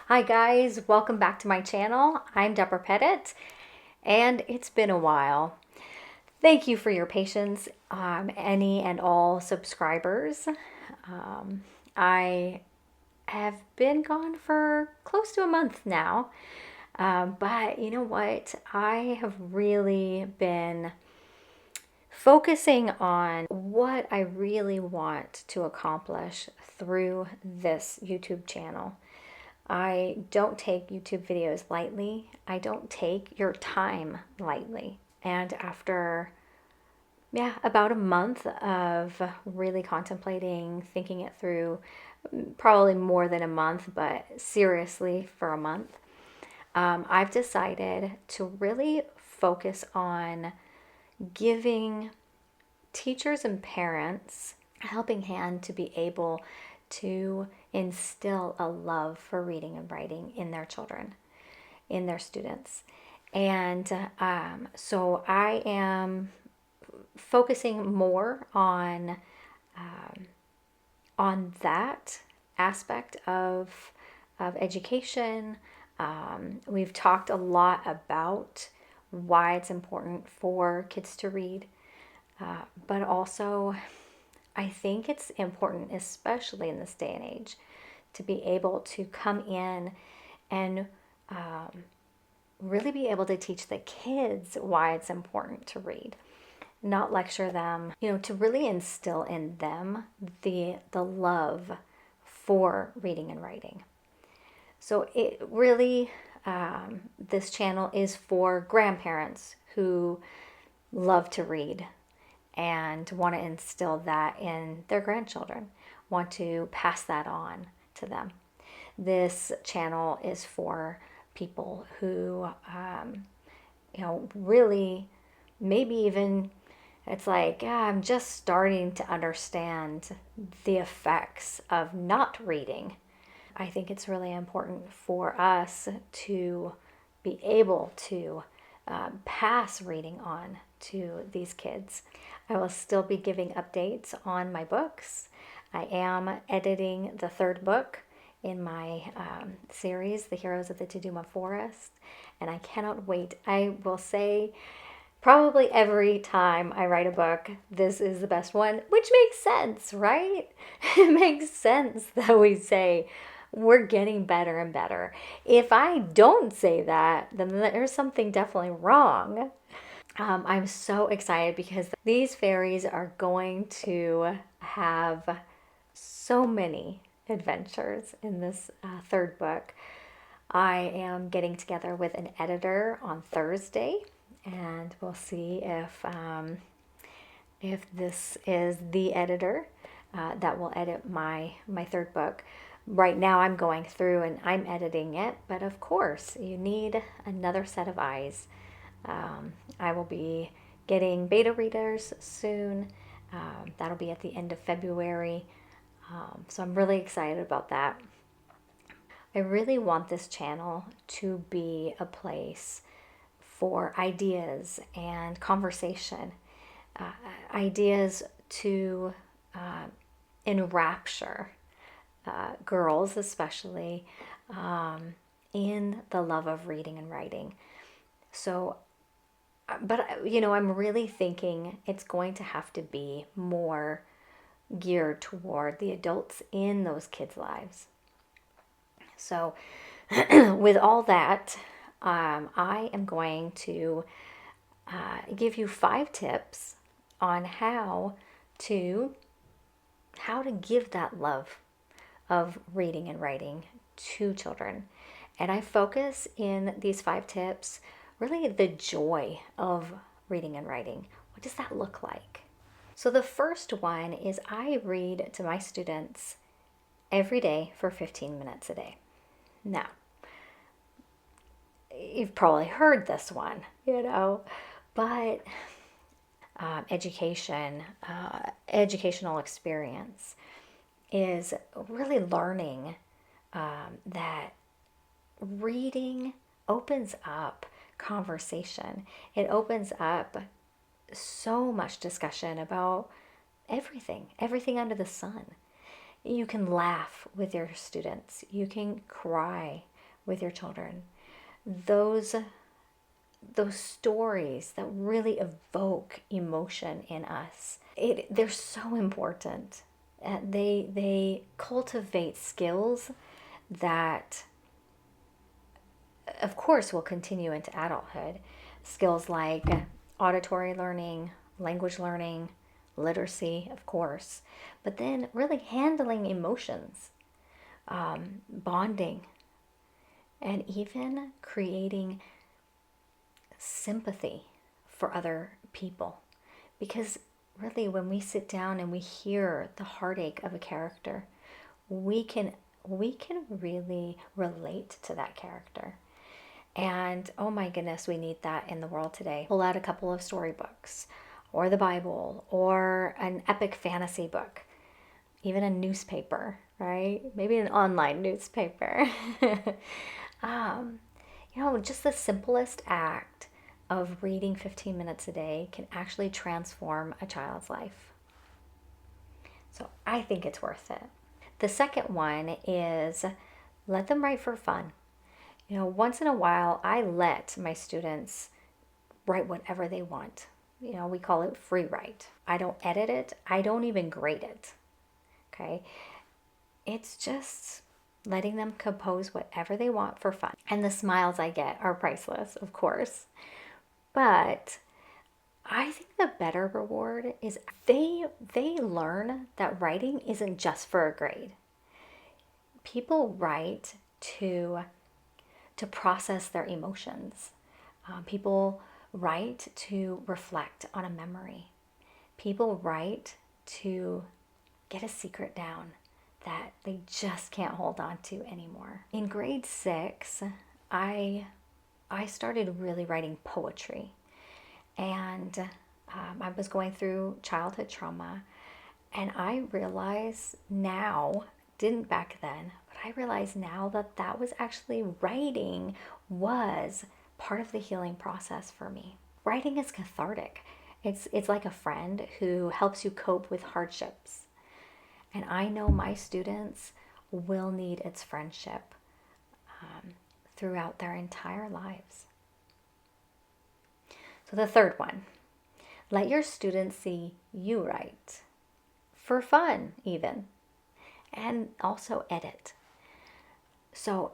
Hi guys, welcome back to my channel. I'm Deborah Pettit, and it's been a while. Thank you for your patience, any and all subscribers. I have been gone for close to a month now, but you know what? I have really been focusing on what I really want to accomplish through this YouTube channel. I don't take YouTube videos lightly. I don't take your time lightly. And after, about a month of really contemplating, thinking it through, probably more than a month, but seriously for a month, I've decided to really focus on giving teachers and parents a helping hand to be able to instill a love for reading and writing in their children, in their students. And so I am focusing more on that aspect of education. We've talked a lot about why it's important for kids to read, but also I think it's important, especially in this day and age, to be able to come in and really be able to teach the kids why it's important to read, not lecture them, to really instill in them the love for reading and writing. So it really, this channel is for grandparents who love to read and want to instill that in their grandchildren, want to pass that on to them. This channel is for people who, really maybe even it's like, I'm just starting to understand the effects of not reading. I think it's really important for us to be able to pass reading on to these kids. I will still be giving updates on my books. I am editing the third book in my series, The Heroes of the Tuduma Forest, and I cannot wait. I will say probably every time I write a book, this is the best one, which makes sense, right? It makes sense that we say, we're getting better and better. If I don't say that, then there's something definitely wrong. I'm so excited because these fairies are going to have so many adventures in this third book. I am getting together with an editor on Thursday, and we'll see if this is the editor that will edit my third book. Right now I'm going through and I'm editing it, but of course you need another set of eyes. I will be getting beta readers soon. That'll be at the end of February. So I'm really excited about that. I really want this channel to be a place for ideas and conversation, ideas to enrapture girls, especially in the love of reading and writing. So, but I'm really thinking it's going to have to be more geared toward the adults in those kids' lives. So, with all that, I am going to give you 5 tips on to how to give that love of reading and writing to children. And I focus in these 5 tips really the joy of reading and writing. What does that look like? So the first one is I read to my students every day for 15 minutes a day. Now, you've probably heard this one, but educational experience is really learning that reading opens up conversation. It opens up so much discussion about everything under the sun. You can laugh with your students. You can cry with your children. Those stories that really evoke emotion in us, they're so important. They cultivate skills that, of course, will continue into adulthood. Skills like auditory learning, language learning, literacy, of course, but then really handling emotions, bonding, and even creating sympathy for other people. Because really, when we sit down and we hear the heartache of a character, we can really relate to that character. And oh my goodness, we need that in the world today. Pull out a couple of storybooks or the Bible or an epic fantasy book, even a newspaper, right? Maybe an online newspaper. Just the simplest act of reading 15 minutes a day can actually transform a child's life. So I think it's worth it. The second one is let them write for fun. Once in a while, I let my students write whatever they want. We call it free write. I don't edit it. I don't even grade it. Okay? It's just letting them compose whatever they want for fun. And the smiles I get are priceless, of course. But I think the better reward is they learn that writing isn't just for a grade. People write to process their emotions. People write to reflect on a memory. People write to get a secret down that they just can't hold on to anymore. In grade 6, I started really writing poetry. And I was going through childhood trauma. And I realize now, didn't back then, but I realize now that was actually writing was part of the healing process for me. Writing is cathartic. It's like a friend who helps you cope with hardships. And I know my students will need its friendship throughout their entire lives. So the third one, let your students see you write. For fun, even. And also edit. So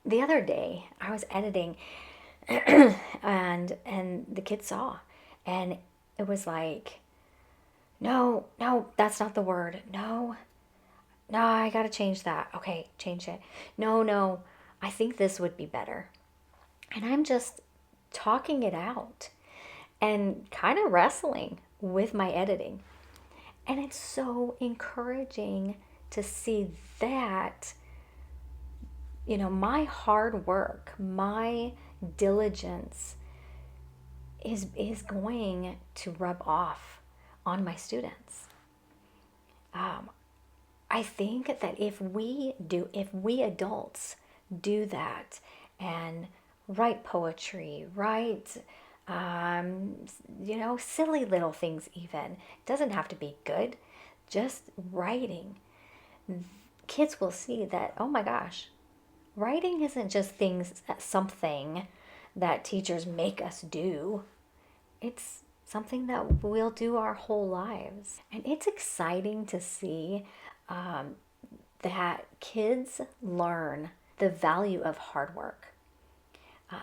the other day I was editing and the kids saw, and it was like, no, that's not the word. No, I gotta change that. Okay, change it. No, I think this would be better. And I'm just talking it out and kind of wrestling with my editing. And it's so encouraging to see that, my hard work, my diligence is going to rub off on my students. I think that if we adults do that and write poetry, write silly little things even. It doesn't have to be good, just writing. Kids will see that, oh my gosh, writing isn't just something that teachers make us do. It's something that we'll do our whole lives. And it's exciting to see that kids learn the value of hard work,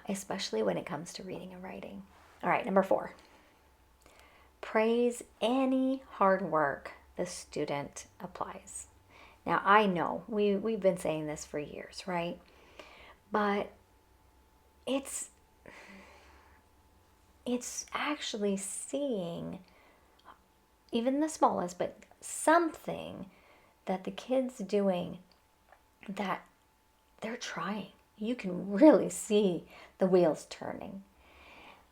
especially when it comes to reading and writing. All right, number 4. Praise any hard work the student applies. Now, I know we've been saying this for years, right? But it's actually seeing even the smallest, but something that the kid's doing that they're trying. You can really see the wheels turning.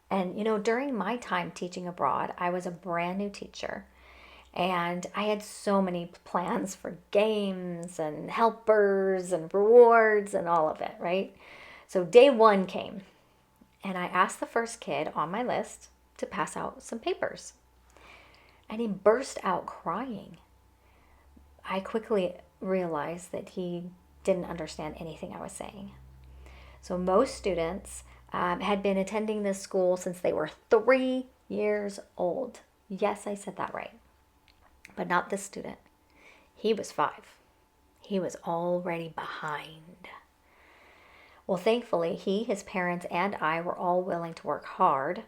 And, during my time teaching abroad, I was a brand new teacher. And I had so many plans for games and helpers and rewards and all of it, right? So day 1 came. And I asked the first kid on my list to pass out some papers. And he burst out crying. I quickly realized that he didn't understand anything I was saying. So most students had been attending this school since they were 3 years old. Yes, I said that right. But not this student. He was 5. He was already behind. Well, thankfully, he, his parents, and I were all willing to work hard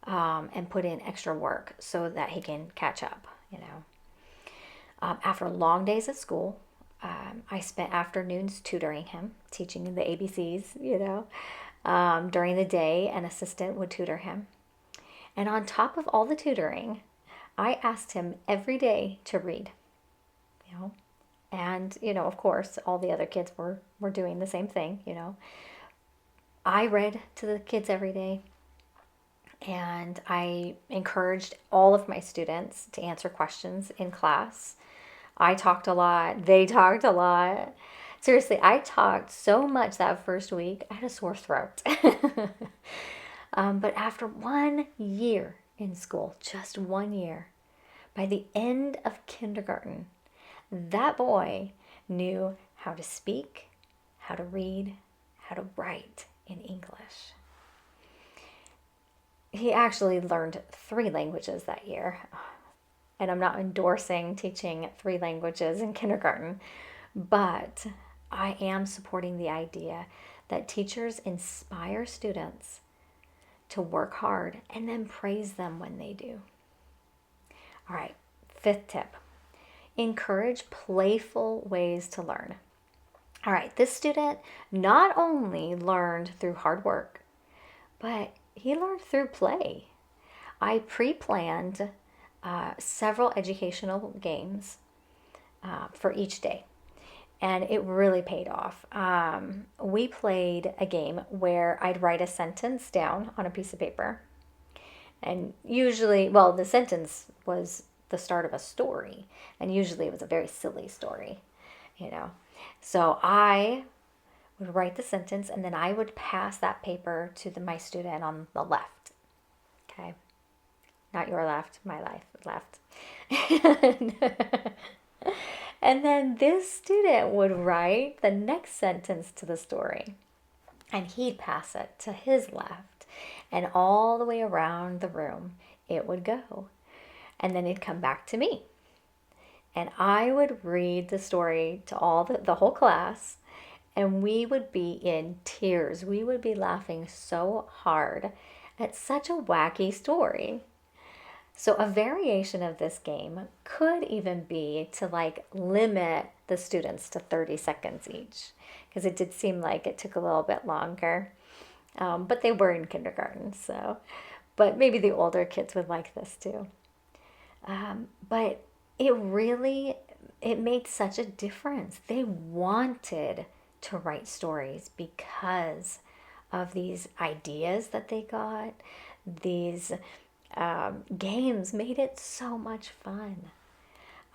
and put in extra work so that he can catch up, you know. After long days at school, I spent afternoons tutoring him, teaching him the ABCs, you know. During the day, an assistant would tutor him. And on top of all the tutoring, I asked him every day to read, you know. And, you know, of course, all the other kids were doing the same thing, you know. I read to the kids every day, and I encouraged all of my students to answer questions in class. I talked a lot. They talked a lot. Seriously, I talked so much that first week, I had a sore throat. But after 1 year in school, just 1 year, by the end of kindergarten, that boy knew how to speak, how to read, how to write in English. He actually learned 3 languages that year. And I'm not endorsing teaching 3 languages in kindergarten, but I am supporting the idea that teachers inspire students to work hard and then praise them when they do. All right, 5th tip. Encourage playful ways to learn. All right, this student not only learned through hard work, but he learned through play. I pre-planned several educational games for each day, and it really paid off. We played a game where I'd write a sentence down on a piece of paper, and usually, well, the sentence was the start of a story, and usually it was a very silly story, you know. So I would write the sentence, and then I would pass that paper to my student on the left. Okay, not your left, my left. And then this student would write the next sentence to the story, and he'd pass it to his left, and all the way around the room it would go. And then it'd come back to me. And I would read the story to all the whole class, and we would be in tears. We would be laughing so hard at such a wacky story. So a variation of this game could even be to like limit the students to 30 seconds each, because it did seem like it took a little bit longer. But they were in kindergarten, so, but maybe the older kids would like this too. But it made such a difference. They wanted to write stories because of these ideas that they got. These games made it so much fun.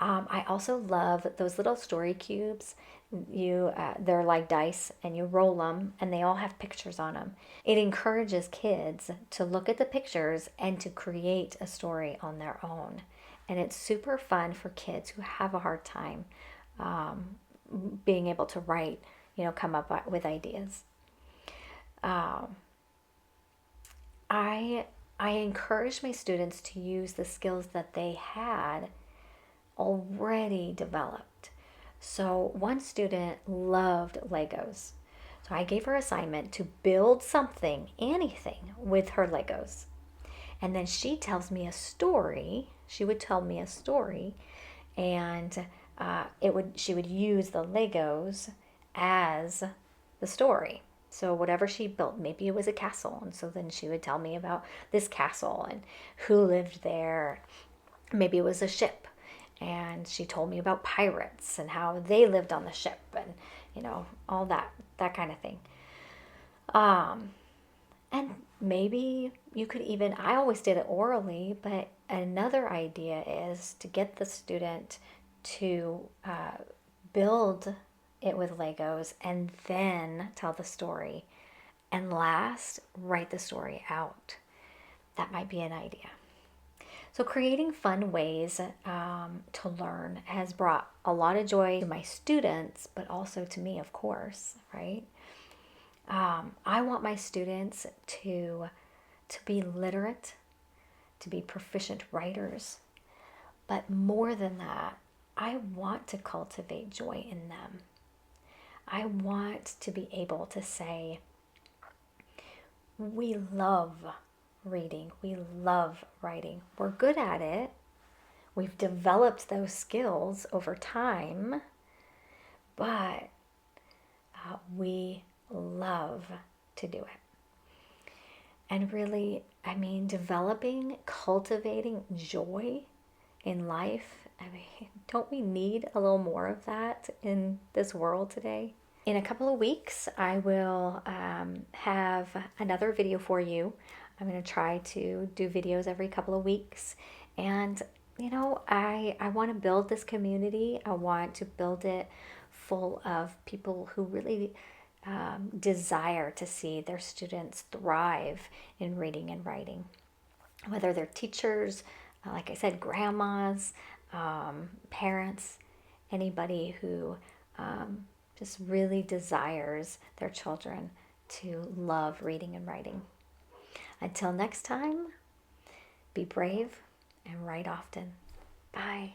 I also love those little story cubes. They're like dice, and you roll them, and they all have pictures on them. It encourages kids to look at the pictures and to create a story on their own. And it's super fun for kids who have a hard time being able to write, come up with ideas. I encourage my students to use the skills that they had already developed. So one student loved Legos. So I gave her assignment to build something, anything, with her Legos. And then she tells me a story. She would tell me a story, and she would use the Legos as the story. So whatever she built, maybe it was a castle, and so then she would tell me about this castle and who lived there. Maybe it was a ship, and she told me about pirates and how they lived on the ship, and all that kind of thing. And maybe you could even, I always did it orally, but another idea is to get the student to build it with Legos and then tell the story. And last, write the story out. That might be an idea. So, creating fun ways to learn has brought a lot of joy to my students, but also to me, of course, right? I want my students to be literate, to be proficient writers, but more than that, I want to cultivate joy in them. I want to be able to say, we love reading, we love writing, we're good at it, we've developed those skills over time, but we love to do it. And really, I mean, developing, cultivating joy in life. I mean, don't we need a little more of that in this world today? In a couple of weeks, I will have another video for you. I'm going to try to do videos every couple of weeks. And, I want to build this community. I want to build it full of people who really desire to see their students thrive in reading and writing. Whether they're teachers, like I said, grandmas, parents, anybody who just really desires their children to love reading and writing. Until next time, be brave and write often. Bye.